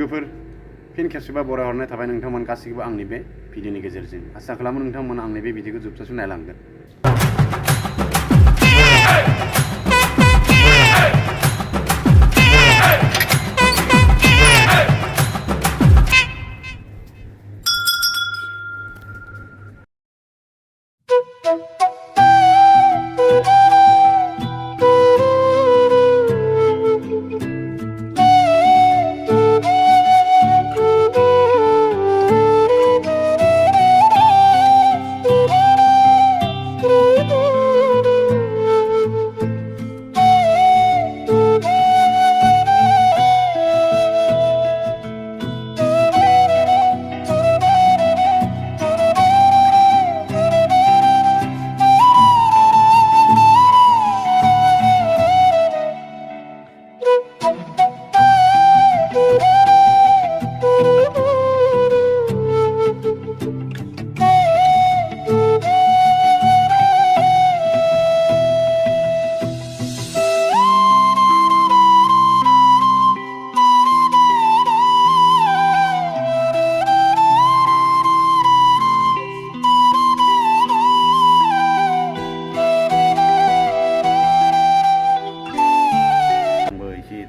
लोगोफोर फिन खेबसेबा बरायहरनाय थाबाय नोंथांमोन गासैखौबो आंनि बे भिडिअनि गेजेरजों आसा खालामो नोंथांमोना आंनि बे भिडिअखौ जोबजासिम नायलांगोन।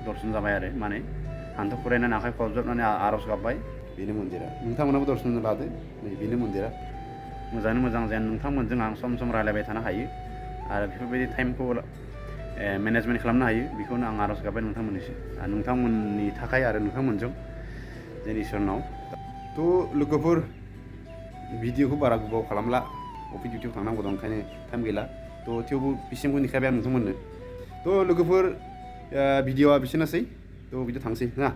दर्शन जाबाय आरो माने हान्थु खरायनानै आखाइ खबजबनानै आर'ज गाबबाय। बेनो मन्दिरा, नोंथांमोनाबो दर्शन लादो। नै बेनो मन्दिरा, मोजाङै मोजां जेन नोंथांमोनजों आं सम सम रायलायबाय थानो हायो आरो बेफोरबायदि टाइमखौ मेनेजमेन्ट खालामनो हायो, बेखौनो आं आर'ज गाबबाय नोंथांमोननिसिम, नोंथांमोननि थाखाय आरो नोंथांमोनजों जेन इसोरनाव। थ' लोगोफोर भिडिअखौ बारा गोबाव खालामला, अफिस डिउटियाव थांनांगौ दं, ओंखायनो टाइम गैला। थ' थेवबो बिसिमखौ देखायबाय आं नोंथांमोननो। थ' लोगोफोर भिडिअआ बिसोरनोसै। थ' बिदियाव थांसै ना।